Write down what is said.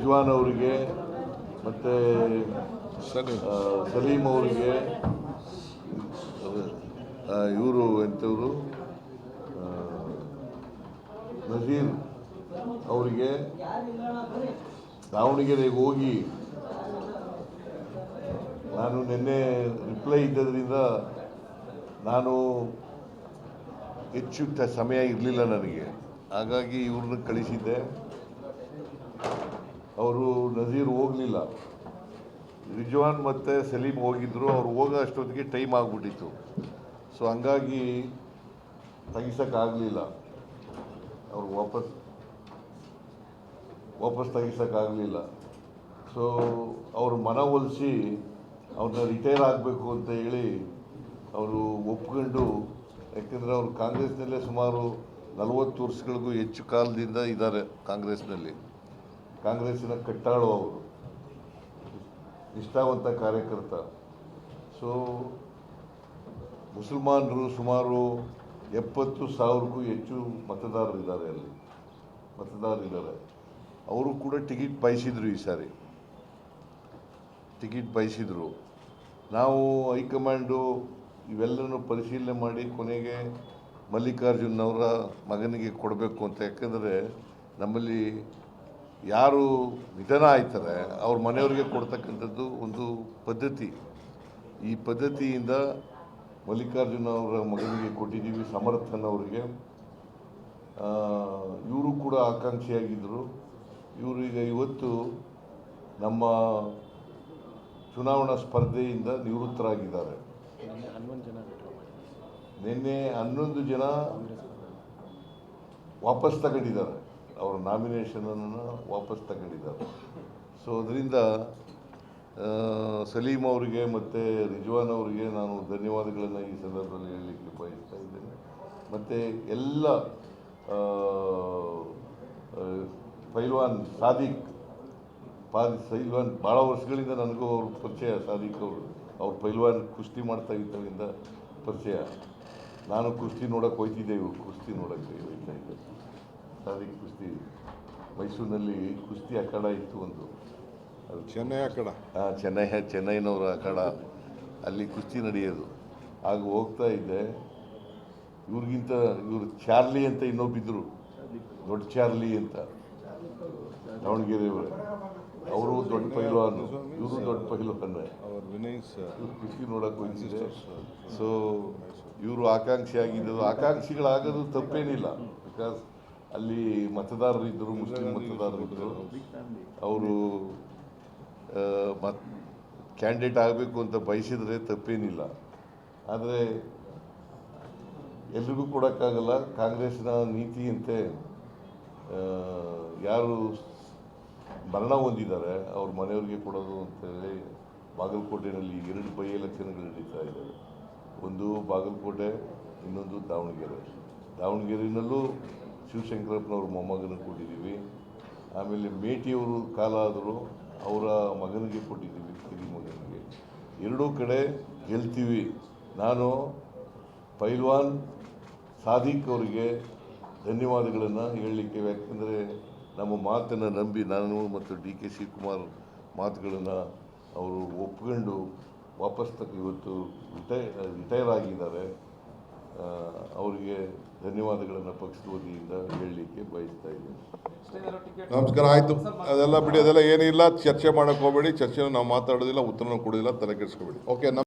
ರಿಜ್ವಾನ್ ಅವರಿಗೆ ಮತ್ತು ಸಲೀಂ ಅವರಿಗೆ ಇವರು ಎಂಥವರು ನಜೀರ್ ಅವರಿಗೆ ದಾವಣಗೆರೆಗೆ ಹೋಗಿ ನಾನು ನಿನ್ನೆ ರಿಪ್ಲೈ ಇದ್ದದ್ರಿಂದ ನಾನು ಹೆಚ್ಚು ಸಮಯ ಇರಲಿಲ್ಲ ನನಗೆ, ಹಾಗಾಗಿ ಇವ್ರನ್ನ ಕಳಿಸಿದ್ದೆ. ಅವರು ನಜೀರ್ ಹೋಗಲಿಲ್ಲ, ರಿಜ್ವಾನ್ ಮತ್ತು ಸಲೀಂ ಹೋಗಿದ್ದರು. ಅವ್ರು ಹೋಗೋ ಅಷ್ಟೊತ್ತಿಗೆ ಟೈಮ್ ಆಗಿಬಿಟ್ಟಿತ್ತು. ಸೊ ಹಂಗಾಗಿ ತೆಗಿಸೋಕ್ಕಾಗಲಿಲ್ಲ, ಅವ್ರು ವಾಪಸ್ ತೆಗಿಸೋಕ್ಕಾಗಲಿಲ್ಲ. ಸೊ ಅವರು ಮನವೊಲಿಸಿ ಅವ್ರನ್ನ ರಿಟೈರ್ ಆಗಬೇಕು ಅಂತ ಹೇಳಿ ಅವರು ಒಪ್ಕೊಂಡು, ಯಾಕೆಂದರೆ ಅವರು ಕಾಂಗ್ರೆಸ್ನಲ್ಲೇ ಸುಮಾರು 40 ವರ್ಷಗಳಿಗೂ ಹೆಚ್ಚು ಕಾಲದಿಂದ ಇದ್ದಾರೆ. ಕಾಂಗ್ರೆಸ್ಸಿನ ಕಟ್ಟಾಳು ಅವರು, ನಿಷ್ಠಾವಂತ ಕಾರ್ಯಕರ್ತ. ಸೊ ಮುಸಲ್ಮಾನರು ಸುಮಾರು 70,000ಕ್ಕೂ ಹೆಚ್ಚು ಮತದಾರರಿದ್ದಾರೆ. ಅವರು ಕೂಡ ಟಿಕೆಟ್ ಬಯಸಿದ್ರು, ಈ ಸಾರಿ ಟಿಕೆಟ್ ಬಯಸಿದ್ರು. ನಾವು ಹೈಕಮಾಂಡು ಇವೆಲ್ಲನೂ ಪರಿಶೀಲನೆ ಮಾಡಿ ಕೊನೆಗೆ ಮಲ್ಲಿಕಾರ್ಜುನ್ ಅವರ ಮಗನಿಗೆ ಕೊಡಬೇಕು ಅಂತ. ಯಾಕಂದರೆ ನಮ್ಮಲ್ಲಿ ಯಾರು ನಿಧನ ಆಯ್ತಾರೆ ಅವ್ರ ಮನೆಯವ್ರಿಗೆ ಕೊಡ್ತಕ್ಕಂಥದ್ದು ಒಂದು ಪದ್ಧತಿ. ಈ ಪದ್ಧತಿಯಿಂದ ಮಲ್ಲಿಕಾರ್ಜುನ ಅವರ ಮಗನಿಗೆ ಕೊಟ್ಟಿದ್ದೀವಿ, ಸಮರ್ಥನ್ ಅವರಿಗೆ. ಇವರು ಕೂಡ ಆಕಾಂಕ್ಷಿಯಾಗಿದ್ದರು. ಇವರು ಈಗ ಇವತ್ತು ನಮ್ಮ ಚುನಾವಣಾ ಸ್ಪರ್ಧೆಯಿಂದ ನಿವೃತ್ತರಾಗಿದ್ದಾರೆ. ನಿನ್ನೆ 11 ಜನ ವಾಪಸ್ ತಗೊಂಡಿದ್ದಾರೆ, ಅವರ ನಾಮಿನೇಷನನ್ನು ವಾಪಸ್ ತಗೊಂಡಿದ್ದಾರೆ. ಸೊ ಅದರಿಂದ ಸಲೀಂ ಅವರಿಗೆ ಮತ್ತು ರಿಜ್ವಾನ್ ಅವರಿಗೆ ನಾನು ಧನ್ಯವಾದಗಳನ್ನು ಈ ಸಂದರ್ಭದಲ್ಲಿ ಹೇಳಲಿಕ್ಕೆ ಬಯಸ್ತಾ ಇದ್ದೇನೆ. ಮತ್ತು ಎಲ್ಲ ಪೈಲ್ವಾನ್ ಸಾದಿಕ್ ಭಾಳ ವರ್ಷಗಳಿಂದ ನನಗೂ ಅವ್ರ ಪರಿಚಯ. ಸಾದಿಕ್ ಅವ್ರು ಪೈಲ್ವಾನ್ ಕುಸ್ತಿ ಮಾಡ್ತಾ ಇದ್ದವಿಂದ ಪರಿಚಯ. ನಾನು ಕುಸ್ತಿ ನೋಡೋಕೆ ಹೋಗ್ತಿದ್ದೆ, ಇವರು ಕುಸ್ತಿ ನೋಡೋಕ್ಕೆ ಹೋಗ್ತಾ ಇದ್ದೆ. ಸಾದಿಕ್ ಕುಸ್ತಿ ಮೈಸೂರಿನಲ್ಲಿ ಕುಸ್ತಿ ಅಖಾಡ ಇತ್ತು ಒಂದು, ಅದು ಚೆನ್ನೈ ಅಖಾಡ. ಚೆನ್ನೈನವರ ಅಖಾಡ, ಅಲ್ಲಿ ಕುಸ್ತಿ ನಡೆಯೋದು. ಆಗ ಹೋಗ್ತಾ ಇದ್ದೆ. ಇವರು ಚಾರ್ಲಿ ಅಂತ ಇನ್ನೊಬ್ಬಿದ್ರು, ದೊಡ್ಡ ಚಾರ್ಲಿ ಅಂತ, ದಾವಣಗೆರೆಯವರು. ಅವರು ದೊಡ್ಡ ಪೈಲ್ವಾನು, ಇವರು ದೊಡ್ಡ ಪೈಲ್ವಾನ್. ಇವ್ರು ಕುಸ್ತಿ ನೋಡೋಕೆ ಹೋಗ್ತಿದ್ದೆ. ಸೊ ಇವರು ಆಕಾಂಕ್ಷಿಗಳಾಗೋದು ತಪ್ಪೇನಿಲ್ಲ. ಬಿಕಾಸ್ ಅಲ್ಲಿ ಮತದಾರರಿದ್ದರು, ಮುಸ್ಲಿಂ ಮತದಾರರಿದ್ದರು. ಅವರು ಕ್ಯಾಂಡಿಡೇಟ್ ಆಗಬೇಕು ಅಂತ ಬಯಸಿದರೆ ತಪ್ಪೇನಿಲ್ಲ. ಆದರೆ ಎಲ್ರಿಗೂ ಕೊಡೋಕ್ಕಾಗಲ್ಲ. ಕಾಂಗ್ರೆಸ್ನ ನೀತಿಯಂತೆ ಯಾರು ಮರಣ ಹೊಂದಿದ್ದಾರೆ ಅವ್ರ ಮನೆಯವ್ರಿಗೆ ಕೊಡೋದು ಅಂತೇಳಿ ಬಾಗಲಕೋಟೆಯಲ್ಲಿ 2 ಬೈ ಎಲೆಕ್ಷನ್ಗಳು ನಡೀತಾ ಇದ್ದಾವೆ. ಒಂದು ಬಾಗಲಕೋಟೆ, ಇನ್ನೊಂದು ದಾವಣಗೆರೆಯಲ್ಲೂ ಶಿವಶಂಕರಪ್ಪನವ್ರ ಮೊಮ್ಮಗನಿಗೆ ಕೊಟ್ಟಿದ್ದೀವಿ. ಆಮೇಲೆ ಮೇಟಿಯವರು ಕಾಲ ಆದರೂ ಅವರ ಮಗನಿಗೆ ಕೊಟ್ಟಿದ್ದೀವಿ, ಕಿರಿ ಮಗನಿಗೆ. 2 ಕಡೆ ಗೆಲ್ತೀವಿ. ನಾನು ಪೈಲ್ವಾನ್ ಸಾದಿಕ್ ಅವರಿಗೆ ಧನ್ಯವಾದಗಳನ್ನು ಹೇಳಲಿಕ್ಕೆ, ಯಾಕೆಂದರೆ ನಮ್ಮ ಮಾತನ್ನು ನಂಬಿ ನಾನು ಮತ್ತು DK ಶಿವಕುಮಾರ್ ಮಾತುಗಳನ್ನು ಅವರು ಒಪ್ಕೊಂಡು ವಾಪಸ್ ಇವತ್ತು ರಿಟೈರ್ ಆಗಿದ್ದಾರೆ. ಅವರಿಗೆ ಧನ್ಯವಾದಗಳನ್ನು ಪಕ್ಷದ ವತಿಯಿಂದ ಹೇಳಲಿಕ್ಕೆ ಬಯಸ್ತಾ ಇದ್ದೀನಿ. ನಮಸ್ಕಾರ. ಆಯಿತು, ಅದೆಲ್ಲ ಬಿಡಿ, ಅದೆಲ್ಲ ಏನಿಲ್ಲ. ಚರ್ಚೆ ಮಾಡೋಕ್ಕೆ ಹೋಗಬೇಡಿ. ಚರ್ಚೆಯನ್ನು ನಾವು ಮಾತಾಡೋದಿಲ್ಲ, ಉತ್ತರನೂ ಕೊಡೋದಿಲ್ಲ, ತಲೆ ಕೆಡಿಸ್ಕೋಬೇಡಿ. ಓಕೆ.